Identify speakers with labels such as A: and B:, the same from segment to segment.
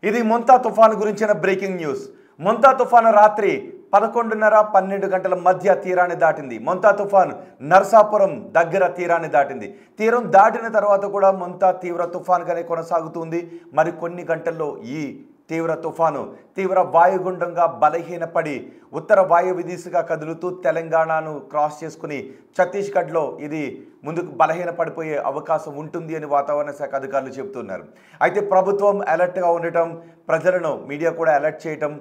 A: ఇది మొంతా తుఫాను గురించిన బ్రేకింగ్ న్యూస్. మొంతా తుఫాను రాత్రి 11:30-12 గంటల మధ్య తీరాన్ని దాటింది. మొంతా తుఫాను నర్సాపురం దగ్గర తీరాన్ని దాటింది. తీరం దాటిన తర్వాత కూడా మొంతా తీవ్ర తుఫానుగానే కొనసాగుతుంది. మరి కొన్ని గంటల్లో ఈ తీవ్ర తుఫాను తీవ్ర వాయుగుండంగా బలహీనపడి ఉత్తర వాయువ్య దిశగా కదులుతూ తెలంగాణను క్రాస్ చేసుకుని ఛత్తీస్గఢ్లో ఇది ముందుకు బలహీనపడిపోయే అవకాశం ఉంటుంది అని వాతావరణ శాఖ అధికారులు చెబుతున్నారు. అయితే ప్రభుత్వం అలర్ట్గా ఉండటం, ప్రజలను మీడియా కూడా అలర్ట్ చేయటం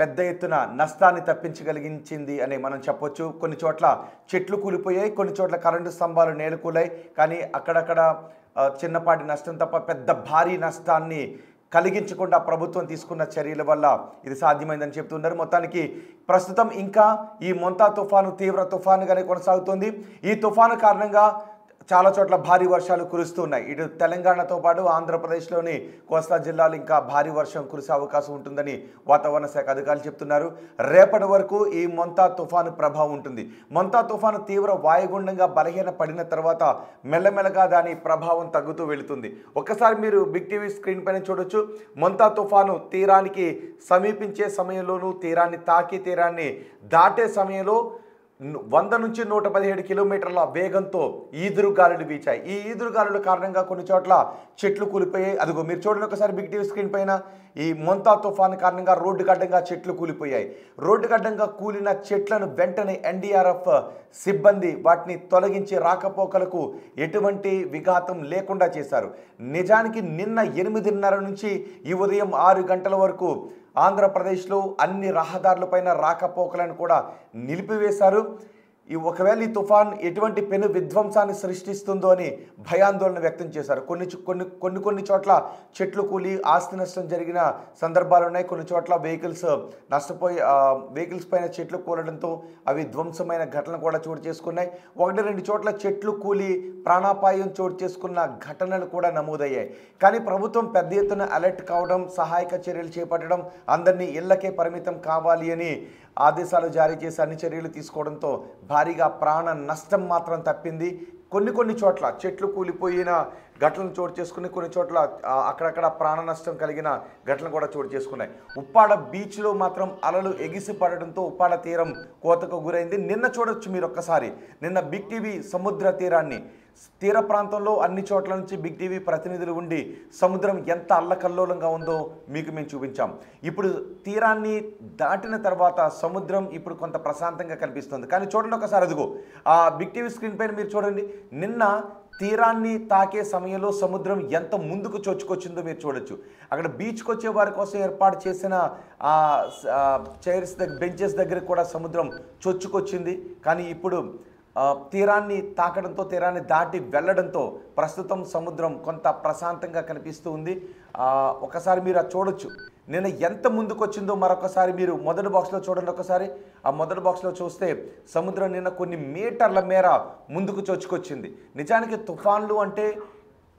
A: పెద్ద ఎత్తున నష్టాన్ని తప్పించగలిగించింది అని మనం చెప్పొచ్చు. కొన్ని చోట్ల చెట్లు కూలిపోయాయి, కొన్ని చోట్ల కరెంటు స్తంభాలు నేలకూలాయి. కానీ అక్కడక్కడ చిన్నపాటి నష్టం తప్ప పెద్ద భారీ నష్టాన్ని కలిగించకుండా ప్రభుత్వం తీసుకున్న చర్యల వల్ల ఇది సాధ్యమైందని చెప్తున్నారు. మొత్తానికి ప్రస్తుతం ఇంకా ఈ మొంతా తుఫాను తీవ్ర తుఫానుగానే కొనసాగుతుంది. ఈ తుఫాను కారణంగా చాలా చోట్ల భారీ వర్షాలు కురుస్తున్నాయి. ఇటు తెలంగాణతో పాటు ఆంధ్రప్రదేశ్లోని కోస్తా జిల్లాలు ఇంకా భారీ వర్షం కురిసే అవకాశం ఉంటుందని వాతావరణ శాఖ అధికారులు చెప్తున్నారు. రేపటి వరకు ఈ మొంతా తుఫాను ప్రభావం ఉంటుంది. మొంతా తుఫాను తీవ్ర వాయుగుండంగా బలహీన పడిన తర్వాత మెల్లమెల్లగా దాని ప్రభావం తగ్గుతూ వెళుతుంది. ఒక్కసారి మీరు బిగ్ టీవీ స్క్రీన్ పైన చూడొచ్చు. మొంతా తుఫాను తీరానికి సమీపించే సమయంలోనూ తీరాన్ని తాకి తీరాన్ని దాటే సమయంలో 100 నుంచి 117 కిలోమీటర్ల వేగంతో ఈదురుగాలులు వీచాయి. ఈ ఈదురుగాలుల కారణంగా కొన్ని చోట్ల చెట్లు కూలిపోయాయి. అదిగో మీరు చూడండి ఒకసారి బిగ్ టీవీ స్క్రీన్ పైన. ఈ మొంతా తుఫాను కారణంగా రోడ్డు గడ్డంగా చెట్లు కూలిపోయాయి. రోడ్డు గడ్డంగా కూలిన చెట్లను వెంటనే ఎన్డీఆర్ఎఫ్ సిబ్బంది వాటిని తొలగించి రాకపోకలకు ఎటువంటి విఘాతం లేకుండా చేశారు. నిజానికి నిన్న 8:30 నుంచి ఈ ఉదయం 6 గంటల వరకు ఆంధ్రప్రదేశ్లో అన్ని రహదారులపైన రాకపోకలను కూడా నిలిపివేశారు. ఒకవేళ ఈ తుఫాన్ ఎటువంటి పెను విధ్వంసాన్ని సృష్టిస్తుందో అని భయాందోళన వ్యక్తం చేశారు. కొన్ని చోట్ల చెట్లు కూలి ఆస్తి నష్టం జరిగిన సందర్భాలు ఉన్నాయి. కొన్ని చోట్ల వెహికల్స్ పైన చెట్లు కూలడంతో అవి ధ్వంసమైన ఘటనలు కూడా చోటు చేసుకున్నాయి. 1-2 చోట్ల చెట్లు కూలి ప్రాణాపాయం చోటు చేసుకున్న ఘటనలు కూడా నమోదయ్యాయి. కానీ ప్రభుత్వం పెద్ద ఎత్తున అలర్ట్ కావడం, సహాయక చర్యలు చేపట్టడం, అందరినీ ఇళ్లకే పరిమితం కావాలి అని ఆదేశాలు జారీ చేసి అన్ని చర్యలు తీసుకోవడంతో భారీగా ప్రాణ నష్టం మాత్రం తప్పింది. కొన్ని చోట్ల చెట్లు కూలిపోయిన ఘటనలు చోటు చేసుకుని, కొన్ని చోట్ల అక్కడక్కడ ప్రాణ నష్టం కలిగిన ఘటనలు కూడా చోటు చేసుకున్నాయి. ఉప్పాడ బీచ్లో మాత్రం అలలు ఎగిసి పడడంతో ఉప్పాడ తీరం కోతకు గురైంది. నిన్న చూడొచ్చు మీరు ఒక్కసారి. నిన్న బిగ్ టీవీ సముద్ర తీర ప్రాంతంలో అన్ని చోట్ల నుంచి బిగ్ టీవీ ప్రతినిధులు ఉండి సముద్రం ఎంత అల్లకల్లోలంగా ఉందో మీకు మేము చూపించాం. ఇప్పుడు తీరాన్ని దాటిన తర్వాత సముద్రం ఇప్పుడు కొంత ప్రశాంతంగా కనిపిస్తుంది. కానీ చూడండి ఒకసారి, అదిగో ఆ బిగ్ టీవీ స్క్రీన్ పైన మీరు చూడండి. నిన్న తీరాన్ని తాకే సమయంలో సముద్రం ఎంత ముందుకు చొచ్చుకొచ్చిందో మీరు చూడొచ్చు. అక్కడ బీచ్కి వచ్చే వారి కోసం ఏర్పాటు చేసిన చైర్స్ బెంచెస్ దగ్గర కూడా సముద్రం చొచ్చుకొచ్చింది. కానీ ఇప్పుడు తీరాన్ని తాకడంతో, తీరాన్ని దాటి వెళ్ళడంతో ప్రస్తుతం సముద్రం కొంత ప్రశాంతంగా కనిపిస్తూ ఉంది. ఒకసారి మీరు అది చూడొచ్చు. నిన్న ఎంత ముందుకు వచ్చిందో మరొకసారి మీరు మొదటి బాక్స్లో చూడండి. ఒకసారి ఆ మొదటి బాక్స్లో చూస్తే సముద్రం నిన్న కొన్ని మీటర్ల మేర ముందుకు చొచ్చుకొచ్చింది. నిజానికి తుఫాన్లు అంటే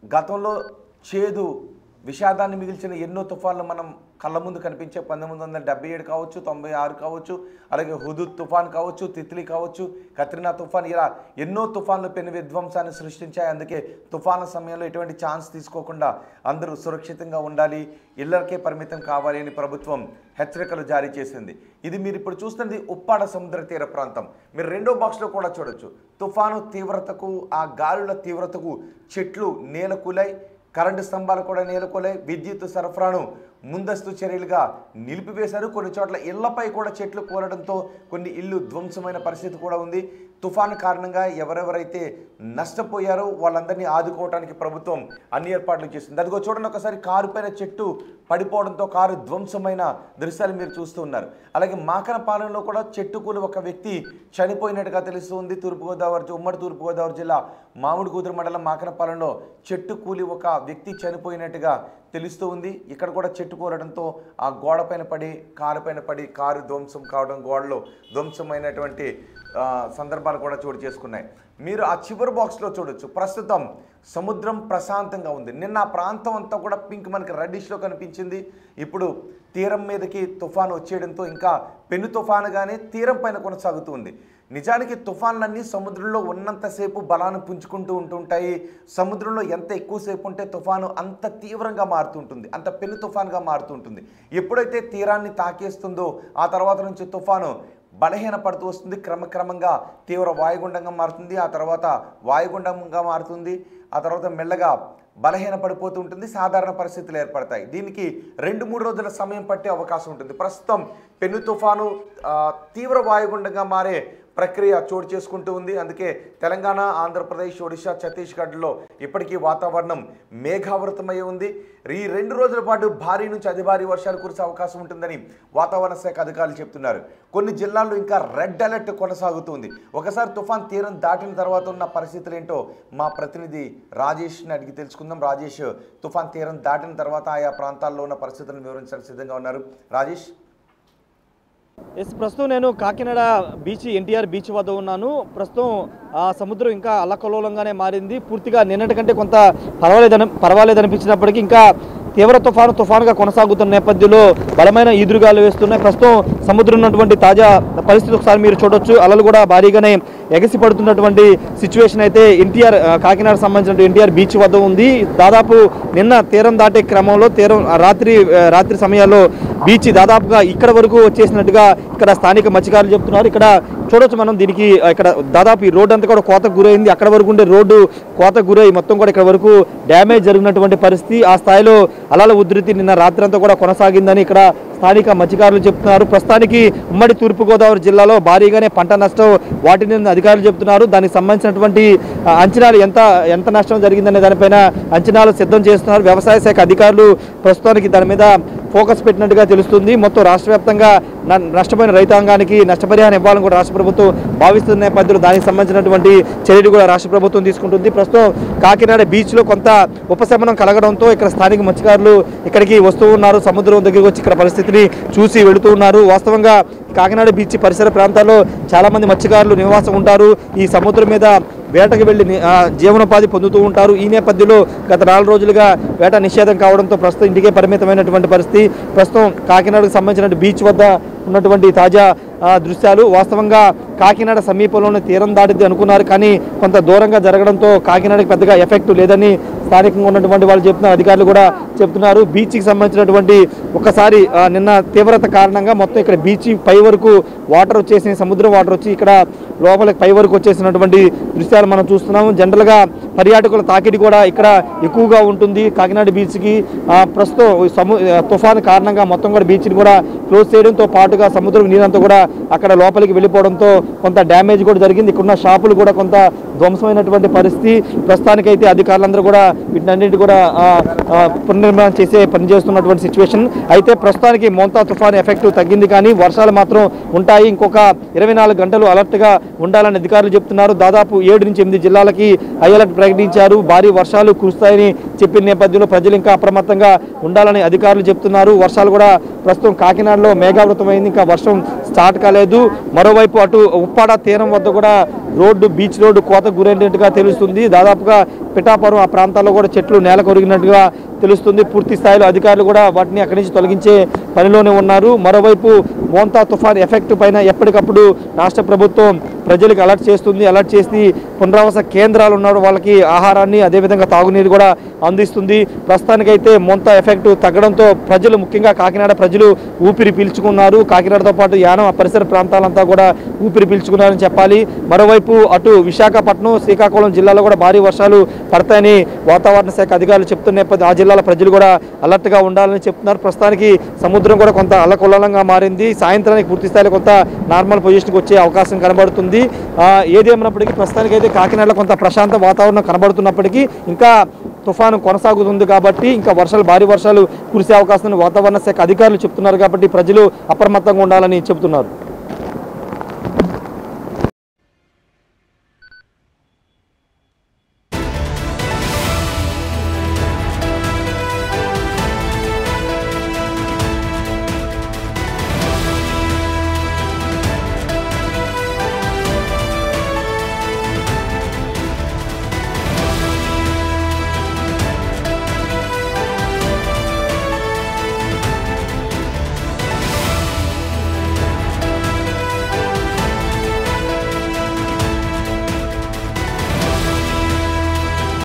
A: గతంలో చేదు విషాదాన్ని మిగిల్చిన ఎన్నో తుఫాన్లు మనం కళ్ళ ముందు కనిపించే 1977 కావచ్చు, 96 కావచ్చు, అలాగే హుదూద్ తుఫాన్ కావచ్చు, తిత్లీ కావచ్చు, కత్రినా తుఫాన్, ఇలా ఎన్నో తుఫాన్లు పెను విధ్వంసాన్ని సృష్టించాయి. అందుకే తుఫాన్ల సమయంలో ఎటువంటి ఛాన్స్ తీసుకోకుండా అందరూ సురక్షితంగా ఉండాలి, ఇళ్లకే పరిమితం కావాలి అని ప్రభుత్వం హెచ్చరికలు జారీ చేసింది. ఇది మీరు ఇప్పుడు చూస్తున్నది ఉప్పాడ సముద్ర తీర ప్రాంతం. మీరు రెండో బాక్స్లో కూడా చూడొచ్చు. తుఫాను తీవ్రతకు, ఆ గాలుల తీవ్రతకు చెట్లు నేలకూలాయి, కరెంటు స్తంభాలు కూడా నేలకొలే, విద్యుత్ సరఫరాను ముందస్తు చర్యలుగా నిలిపివేశారు. కొన్ని చోట్ల ఇళ్లపై కూడా చెట్లు కూలడంతో కొన్ని ఇళ్ళు ధ్వంసమైన పరిస్థితి కూడా ఉంది. తుఫాను కారణంగా ఎవరెవరైతే నష్టపోయారో వాళ్ళందరినీ ఆదుకోవడానికి ప్రభుత్వం అన్ని ఏర్పాట్లు చేస్తుంది. అదిగో చూడండి ఒకసారి, కారు పైన చెట్టు పడిపోవడంతో కారు ధ్వంసమైన దృశ్యాలు మీరు చూస్తూ ఉన్నారు. అలాగే మాకనపాలెంలో కూడా చెట్టు కూలి ఒక వ్యక్తి చనిపోయినట్టుగా తెలుస్తుంది. ఉమ్మడి తూర్పుగోదావరి జిల్లా మామిడికుదురు మండలం మాకనపాలెంలో చెట్టు కూలి ఒక వ్యక్తి చనిపోయినట్టుగా తెలుస్తూ ఉంది. ఇక్కడ కూడా చెట్టు కూలడంతో ఆ గోడ పైన పడి, కారు పైన పడి కారు ధ్వంసం కావడం, గోడలో ధ్వంసమైనటువంటి సందర్భాలు కార్యకలాపాలు కూడా చోటు చేసుకున్నాయి. మీరు ఆ చివరి బాక్స్లో చూడొచ్చు. ప్రస్తుతం సముద్రం ప్రశాంతంగా ఉంది. నిన్న ఆ ప్రాంతం అంతా కూడా పింక్ మనకి రెడ్డిష్లో కనిపించింది. ఇప్పుడు తీరం మీదకి తుఫాను వచ్చేయడంతో ఇంకా పెను తుఫానుగానే తీరం పైన కొనసాగుతుంది. నిజానికి తుఫాన్లన్నీ సముద్రంలో ఉన్నంతసేపు బలాన్ని పుంజుకుంటూ ఉంటుంటాయి. సముద్రంలో ఎంత ఎక్కువసేపు ఉంటే తుఫాను అంత తీవ్రంగా మారుతుంటుంది, అంత పెను తుఫానుగా మారుతుంటుంది. ఎప్పుడైతే తీరాన్ని తాకేస్తుందో ఆ తర్వాత నుంచి తుఫాను బలహీనపడుతూ వస్తుంది. క్రమక్రమంగా తీవ్ర వాయుగుండంగా మారుతుంది, ఆ తర్వాత వాయుగుండంగా మారుతుంది, ఆ తర్వాత మెల్లగా బలహీనపడిపోతూ ఉంటుంది. సాధారణ పరిస్థితులు ఏర్పడతాయి. దీనికి 2-3 రోజుల సమయం పట్టే అవకాశం ఉంటుంది. ప్రస్తుతం పెను తుఫాను తీవ్ర వాయుగుండంగా మారే ప్రక్రియ చోటు చేసుకుంటూ ఉంది. అందుకే తెలంగాణ, ఆంధ్రప్రదేశ్, ఒడిశా, ఛత్తీస్గఢ్లో ఇప్పటికీ వాతావరణం మేఘావృతమై ఉంది. ఈ 2 రోజుల పాటు భారీ నుంచి అతి భారీ వర్షాలు కురిసే అవకాశం ఉంటుందని వాతావరణ శాఖ అధికారులు చెప్తున్నారు. కొన్ని జిల్లాల్లో ఇంకా రెడ్ అలర్ట్ కొనసాగుతుంది. ఒకసారి తుఫాన్ తీరం దాటిన తర్వాత ఉన్న పరిస్థితులు ఏంటో మా ప్రతినిధి రాజేష్ని అడిగి తెలుసుకుందాం. రాజేష్, తుఫాన్ తీరం దాటిన తర్వాత ఆయా ప్రాంతాల్లో ఉన్న పరిస్థితులను వివరించడానికి సిద్ధంగా ఉన్నారు. రాజేష్.
B: ప్రస్తుతం నేను కాకినాడ బీచ్, ఎన్టీఆర్ బీచ్ వద్ద ఉన్నాను. ప్రస్తుతం ఆ సముద్రం ఇంకా అల్లకల్లోలంగానే మారింది. పూర్తిగా నిన్నటి కంటే కొంత పర్వాలేదనిపించినప్పటికీ ఇంకా తీవ్ర తుఫానుగా కొనసాగుతున్న నేపథ్యంలో బలమైన ఈదురుగాలు వేస్తున్నాయి. ప్రస్తుతం సముద్రం ఉన్నటువంటి తాజా పరిస్థితి ఒకసారి మీరు చూడొచ్చు. అలలు కూడా భారీగానే ఎగసి పడుతున్నటువంటి సిచ్యువేషన్ అయితే కాకినాడ సంబంధించిన ఎన్టీఆర్ బీచ్ వద్ద ఉంది. దాదాపు నిన్న తీరం దాటే క్రమంలో రాత్రి సమయాల్లో బీచ్ దాదాపుగా ఇక్కడ వరకు వచ్చేసినట్టుగా ఇక్కడ స్థానిక మత్స్యకారులు చెప్తున్నారు. ఇక్కడ చూడొచ్చు మనం. దీనికి ఇక్కడ దాదాపు ఈ రోడ్డు అంతా కూడా కోతకు గురైంది. అక్కడ వరకు ఉండే రోడ్డు కోతకు గురై మొత్తం కూడా ఇక్కడ వరకు డ్యామేజ్ జరిగినటువంటి పరిస్థితి. ఆ స్థాయిలో అలల ఉధృతి నిన్న రాత్రి అంతా కూడా కొనసాగిందని ఇక్కడ స్థానిక మత్స్యకారులు చెప్తున్నారు. ప్రస్తుతానికి ఉమ్మడి తూర్పుగోదావరి జిల్లాలో భారీగానే పంట నష్టం వాటిని అధికారులు చెప్తున్నారు. దానికి సంబంధించినటువంటి అంచనాలు ఎంత నష్టం జరిగిందనే దానిపైన అంచనాలు సిద్ధం చేస్తున్నారు. వ్యవసాయ శాఖ అధికారులు ప్రస్తుతానికి దాని మీద ఫోకస్ పెట్టినట్టుగా తెలుస్తుంది. మొత్తం రాష్ట్ర వ్యాప్తంగా నష్టపోయిన రైతాంగానికి నష్టపరిహారం ఇవ్వాలని కూడా రాష్ట్ర ప్రభుత్వం భావిస్తున్న నేపథ్యంలో దానికి సంబంధించినటువంటి చర్యలు కూడా రాష్ట్ర ప్రభుత్వం తీసుకుంటుంది. ప్రస్తుతం కాకినాడ బీచ్లో కొంత ఉపశమనం కలగడంతో ఇక్కడ స్థానిక మత్స్యకారులు ఇక్కడికి వస్తూ ఉన్నారు. సముద్రం దగ్గరికి వచ్చి ఇక్కడ పరిస్థితిని చూసి వెళుతూ ఉన్నారు. వాస్తవంగా కాకినాడ బీచ్ పరిసర ప్రాంతాల్లో చాలామంది మత్స్యకారులు నివాసం ఉంటారు. ఈ సముద్రం మీద వేటకు వెళ్ళి జీవనోపాధి పొందుతూ ఉంటారు. ఈ నేపథ్యంలో గత 4 రోజులుగా వేట నిషేధం కావడంతో ప్రస్తుతం ఇంటికే పరిమితమైనటువంటి పరిస్థితి. ప్రస్తుతం కాకినాడకు సంబంధించిన బీచ్ వద్ద ఉన్నటువంటి తాజా దృశ్యాలు. వాస్తవంగా కాకినాడ సమీపంలోనే తీరం దాటింది అనుకున్నారు, కానీ కొంత దూరంగా జరగడంతో కాకినాడకి పెద్దగా ఎఫెక్ట్ లేదని స్థానికంగా ఉన్నటువంటి వాళ్ళు చెప్తున్నారు. అధికారులు కూడా చెప్తున్నారు. బీచ్కి సంబంధించినటువంటి ఒకసారి నిన్న తీవ్రత కారణంగా మొత్తం ఇక్కడ బీచ్ పై వరకు వాటర్ వచ్చేసి, సముద్రం వాటర్ వచ్చి ఇక్కడ లోపలికి పై వరకు వచ్చేసినటువంటి దృశ్యాలు మనం చూస్తున్నాము. జనరల్గా పర్యాటకుల తాకిడి కూడా ఇక్కడ ఎక్కువగా ఉంటుంది కాకినాడ బీచ్కి. ప్రస్తుతం తుఫాను కారణంగా మొత్తం కూడా బీచ్ని కూడా క్లోజ్ చేయడంతో పాటుగా సముద్రం నీరంతా కూడా అక్కడ లోపలికి వెళ్ళిపోవడంతో కొంత డ్యామేజ్ కూడా జరిగింది. ఇక్కడున్న షాపులు కూడా కొంత ధ్వంసమైనటువంటి పరిస్థితి. ప్రస్తుతానికైతే అధికారులందరూ కూడా వీటినన్నింటి కూడా పునర్నిర్మాణం పనిచేస్తున్నటువంటి సిచ్యువేషన్. అయితే ప్రస్తుతానికి మోంతా తుఫాను ఎఫెక్ట్ తగ్గింది, కానీ వర్షాలు మాత్రం ఉంటాయి. ఇంకొక 24 గంటలు అలర్ట్గా ఉండాలని అధికారులు చెప్తున్నారు. దాదాపు 7 నుంచి 8 జిల్లాలకి హై అలర్ట్ ప్రకటించారు. భారీ వర్షాలు కురుస్తాయని చెప్పిన నేపథ్యంలో ప్రజలు ఇంకా అప్రమత్తంగా ఉండాలని అధికారులు చెప్తున్నారు. వర్షాలు కూడా ప్రస్తుతం కాకినాడలో మేఘావృతమైంది, ఇంకా వర్షం స్టార్ట్ కాలేదు. మరోవైపు అటు ఉప్పాడ తీరం వద్ద కూడా బీచ్ రోడ్డు కోతకు గురైనట్టుగా తెలుస్తుంది. దాదాపుగా పిఠాపురం ఆ ప్రాంతాల్లో కూడా చెట్లు నేల కొరిగినట్టుగా తెలుస్తుంది. పూర్తి స్థాయిలో అధికారులు కూడా వాటిని అక్కడి నుంచి తొలగించే పనిలోనే ఉన్నారు. మరోవైపు మోంతా తుఫాన్ ఎఫెక్ట్ పైన ఎప్పటికప్పుడు రాష్ట్ర ప్రభుత్వం ప్రజలకు అలర్ట్ చేస్తుంది. అలర్ట్ చేసి పునరావాస కేంద్రాలు ఉన్నారు వాళ్ళకి ఆహారాన్ని, అదేవిధంగా తాగునీరు కూడా అందిస్తుంది. ప్రస్తుతానికైతే మోంతా ఎఫెక్ట్ తగ్గడంతో ప్రజలు, ముఖ్యంగా కాకినాడ ప్రజలు ఊపిరి పీల్చుకున్నారు. కాకినాడతో పాటు యానం పరిసర ప్రాంతాలంతా కూడా ఊపిరి పీల్చుకున్నారని చెప్పాలి. మరోవైపు అటు విశాఖపట్నం, శ్రీకాకుళం జిల్లాలో కూడా భారీ వర్షాలు పడతాయని వాతావరణ శాఖ అధికారులు చెప్తున్న నేపథ్యం ఆ జిల్లాల ప్రజలు కూడా అలర్ట్గా ఉండాలని చెప్తున్నారు. ప్రస్తుతానికి సముద్రం కూడా కొంత అల్లకొల్లంగా మారింది. సాయంత్రానికి పూర్తి స్థాయిలో కొంత నార్మల్ పొజిషన్కి వచ్చే అవకాశం కనబడుతుంది. ఏదేమైనప్పటికీ ప్రస్తుతానికైతే కాకినాడలో కొంత ప్రశాంత వాతావరణం కనబడుతున్నప్పటికీ ఇంకా తుఫాను కొనసాగుతుంది కాబట్టి ఇంకా భారీ వర్షాలు కురిసే అవకాశం వాతావరణ శాఖ అధికారులు చెప్తున్నారు. కాబట్టి ప్రజలు అప్రమత్తంగా ఉండాలని చెబుతున్నారు.